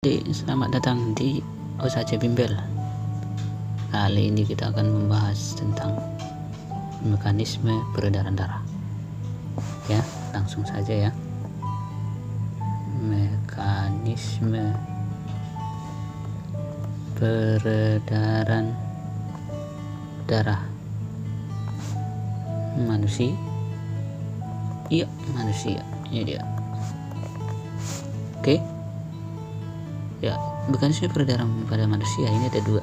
Selamat datang di Osace Bimbel. Kali ini kita akan membahas tentang mekanisme peredaran darah. Ya, langsung saja ya. Mekanisme peredaran darah manusia. Iya, manusia. Ini dia. Oke. Ya, mekanisme peredaran pada manusia ini ada dua.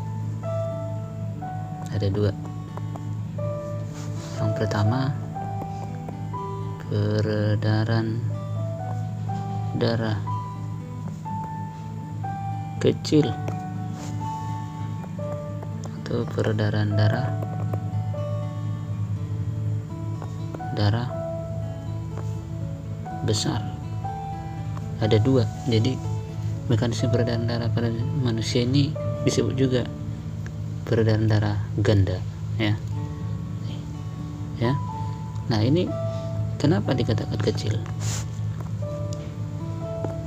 Yang pertama, peredaran darah kecil atau peredaran darah besar. Ada dua. Jadi mekanisme peredaran darah pada manusia ini disebut juga peredaran darah ganda, ya. Nah, ini kenapa dikatakan kecil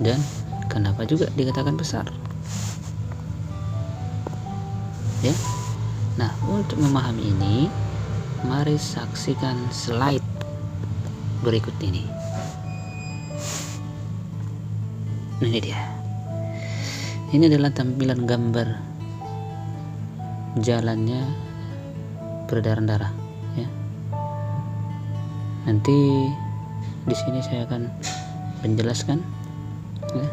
dan kenapa juga dikatakan besar, ya. Nah, untuk memahami ini, mari saksikan slide berikut ini. Ini dia. Ini adalah tampilan gambar jalannya peredaran darah, ya. Nanti di sini saya akan menjelaskan, ya.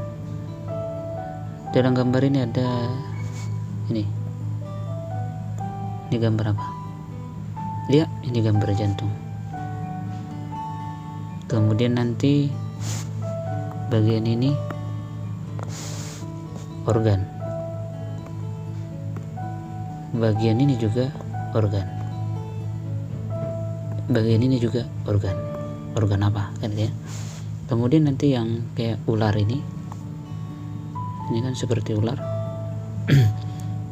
Dalam gambar ini ada ini gambar apa? Ya, ini gambar jantung. Kemudian nanti bagian ini organ, bagian ini juga organ, bagian ini juga organ apa kan ya. Kemudian nanti yang kayak ular ini kan seperti ular.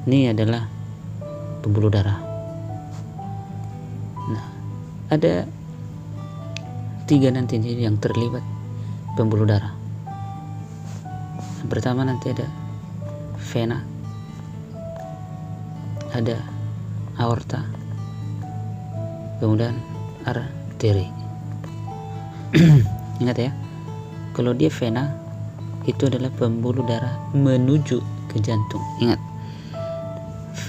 Ini adalah pembuluh darah. Nah, ada 3 nanti yang terlibat pembuluh darah. Yang pertama nanti ada vena, ada aorta, kemudian arteri. Ingat ya, kalau dia vena itu adalah pembuluh darah menuju ke jantung. Ingat,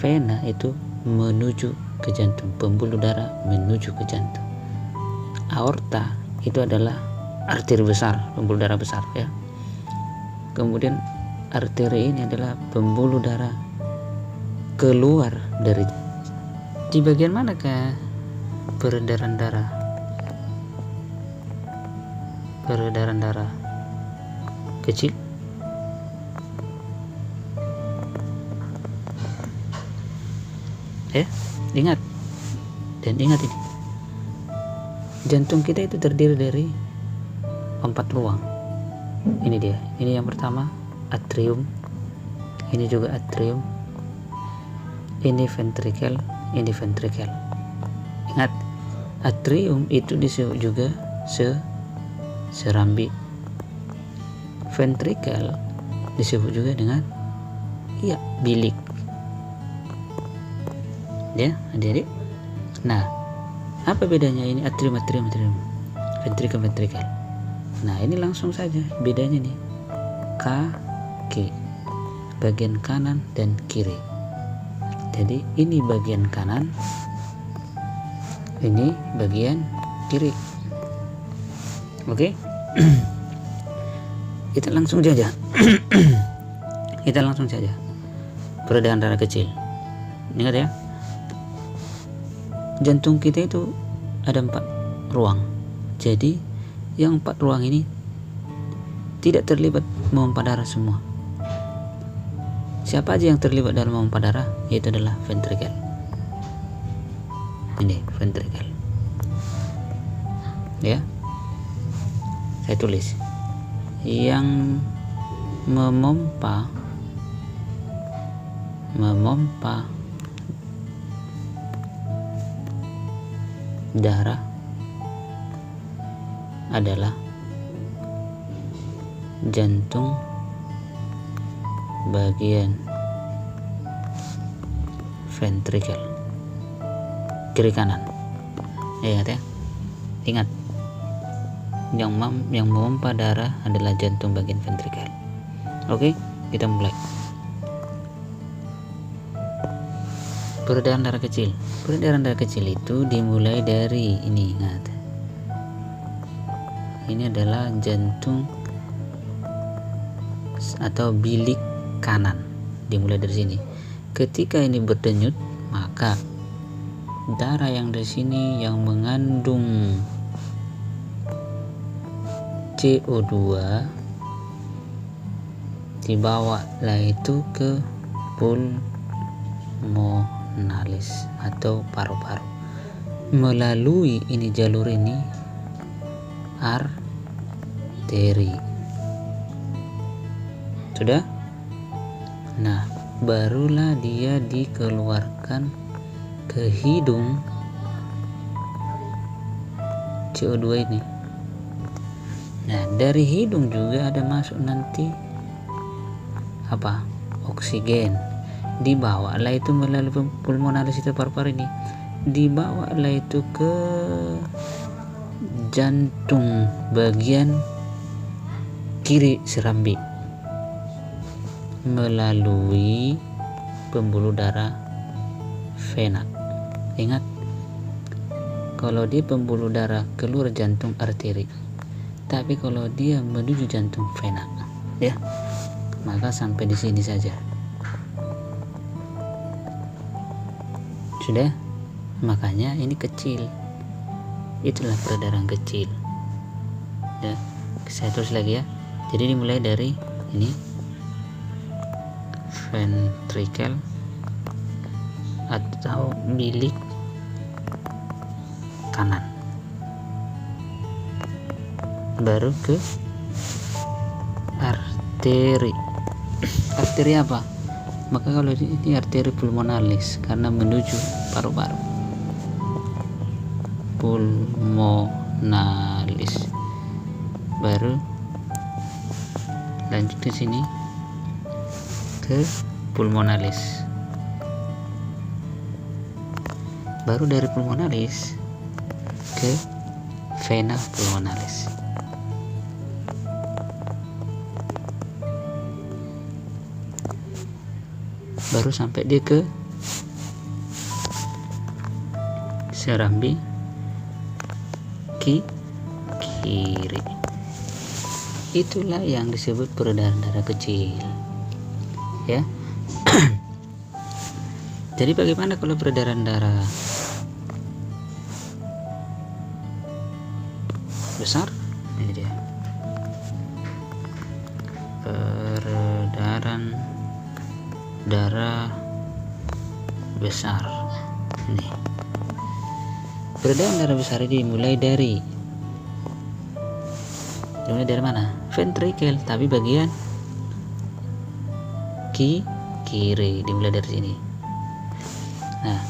vena itu menuju ke jantung, pembuluh darah menuju ke jantung. Aorta itu adalah arteri besar, pembuluh darah besar, ya. Kemudian arteri ini adalah pembuluh darah keluar dari. Di bagian manakah peredaran darah? Peredaran darah kecil. Ingat ini. Jantung kita itu terdiri dari 4 ruang. Ini dia. Ini yang pertama, atrium. Ini juga atrium. Ini ventrikel, ini ventrikel. Ingat, atrium itu disebut juga serambi. Ventrikel disebut juga dengan bilik. Ya, adik-adik. Nah, apa bedanya ini atrium, ventrikel? Nah, ini langsung saja bedanya nih. Kaki, bagian kanan dan kiri. Jadi ini bagian kanan, ini bagian kiri. Oke. Kita langsung saja. Peredaran darah kecil. Ingat ya. Jantung kita itu ada 4 ruang. Jadi yang 4 ruang ini tidak terlibat memompa darah semua. Siapa aja yang terlibat dalam memompa darah? Yaitu adalah ventrikel. Ini ventrikel, ya. Saya tulis yang memompa darah adalah jantung bagian ventrikel kiri kanan. Ingat ya, ingat yang memompa darah adalah jantung bagian ventrikel. Oke, kita mulai. Peredaran darah kecil. Peredaran darah kecil itu dimulai dari ini. Ingat, ini adalah jantung atau bilik kanan. Dimulai dari sini. Ketika ini berdenyut, maka darah yang dari sini yang mengandung CO2 dibawalah itu ke pulmonalis atau paru-paru. Melalui ini jalur ini arteri. Sudah? Nah, barulah dia dikeluarkan ke hidung CO2 ini. Nah, dari hidung juga ada masuk nanti apa? Oksigen. Dibawalah itu melalui pulmonalis itu paru-paru ini. Dibawalah itu ke jantung bagian kiri serambi melalui pembuluh darah vena. Ingat, kalau dia pembuluh darah keluar jantung arteri, tapi kalau dia menuju jantung vena, ya, maka sampai di sini saja. Sudah? Makanya ini kecil. Itulah peredaran kecil. Ya, saya tulis lagi ya. Jadi dimulai dari ini ventrikel atau bilik kanan, baru ke arteri. Arteri apa? Maka kalau ini arteri pulmonalis karena menuju paru-paru. Pulmonalis, baru lanjut ke sini ke pulmonalis, baru dari pulmonalis ke vena pulmonalis. Baru sampai dia ke serambi kiri. Itulah yang disebut peredaran darah kecil, ya. Jadi bagaimana kalau peredaran darah besar? Ini dia, peredaran darah besar. Ini peredaran darah besar ini dimulai dari mana? Ventrikel, tapi bagian kiri. Dimulai dari sini. Nah,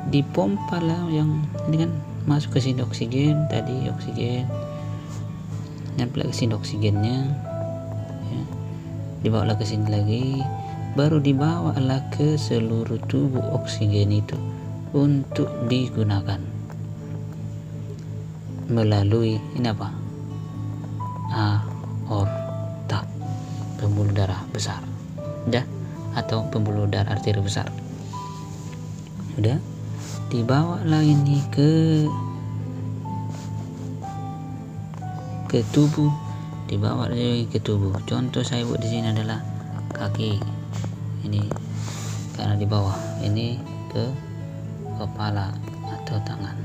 dipompa lah yang ini kan, masuk ke sini oksigen, tadi oksigen, nyampe ke sini oksigennya, ya. Dibawalah ke sini lagi, baru dibawalah ke seluruh tubuh oksigen itu untuk digunakan melalui ini apa? Aorta, pembuluh darah besar, ya, atau pembuluh darah arteri besar. Udah, dibawalah ini ke tubuh, dibawa lagi ke tubuh. Contoh saya buat di sini adalah kaki, ini karena di bawah, ini ke kepala atau tangan.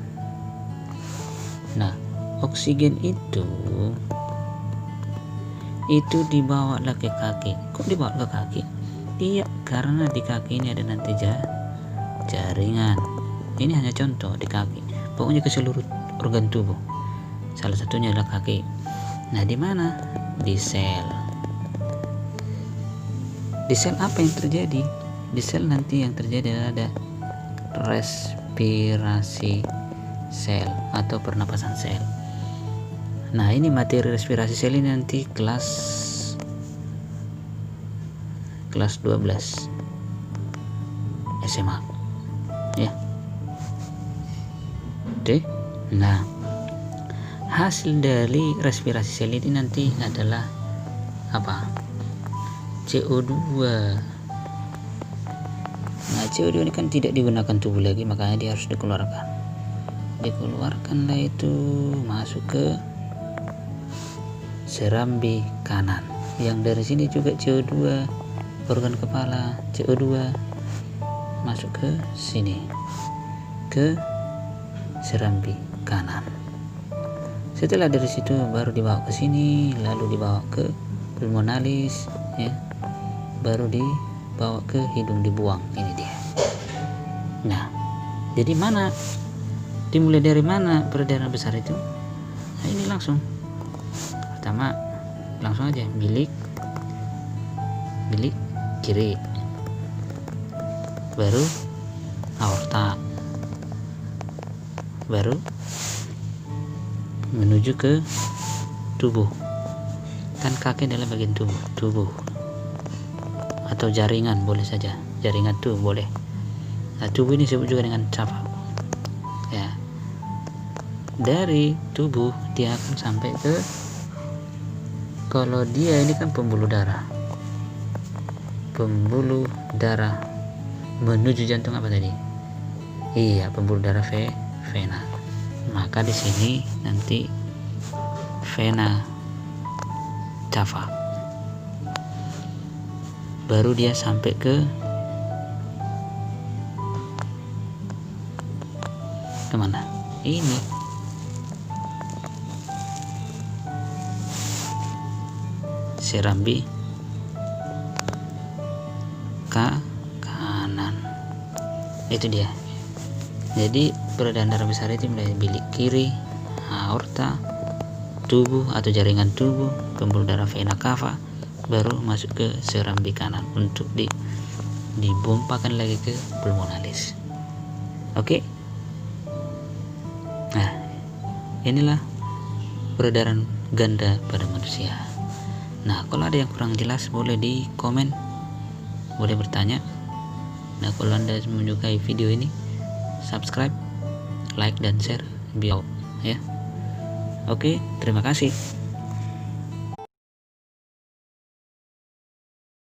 Nah, oksigen itu dibawalah ke kaki. Kok dibawa ke kaki? Iya, karena di kaki ini ada nanti jaringan. Ini hanya contoh di kaki. Pokoknya ke seluruh organ tubuh. Salah satunya adalah kaki. Nah, di mana? Di sel. Di sel apa yang terjadi? Di sel nanti yang terjadi adalah ada respirasi sel atau pernapasan sel. Nah, ini materi respirasi sel ini nanti kelas kelas 12 SMA ya. Oke. Nah, hasil dari respirasi sel ini nanti adalah apa? CO2. Nah, CO2 ini kan tidak digunakan tubuh lagi, makanya dia harus dikeluarkanlah itu masuk ke serambi kanan. Yang dari sini juga CO2, organ kepala, CO2 masuk ke sini, ke serambi kanan. Setelah dari situ baru dibawa ke sini, lalu dibawa ke pulmonalis ya, baru dibawa ke hidung, dibuang. Ini dia. Nah, jadi dimulai dari mana peredaran besar itu? Nah, ini langsung pertama langsung aja bilik kiri, baru aorta, baru menuju ke tubuh. Kan kaki adalah bagian tubuh atau jaringan, boleh saja jaringan tuh boleh. Nah, tubuh ini disebut juga dengan cafa ya. Dari tubuh dia akan sampai ke, kalau dia ini kan pembuluh darah menuju jantung apa tadi? Iya, pembuluh darah vena. Maka di sini nanti vena cava. Baru dia sampai ke kemana? Ini serambi kanan. Itu dia. Jadi peredaran darah besar itu mulai bilik kiri, aorta, tubuh atau jaringan tubuh, pembuluh darah vena cava, baru masuk ke serambi kanan untuk dibompakan lagi ke pulmonalis. Oke. Nah, inilah peredaran ganda pada manusia. Nah, kalau ada yang kurang jelas boleh di komen, boleh bertanya. Nah, kalau Anda menyukai video ini, subscribe, like dan share video ya. Oke, terima kasih.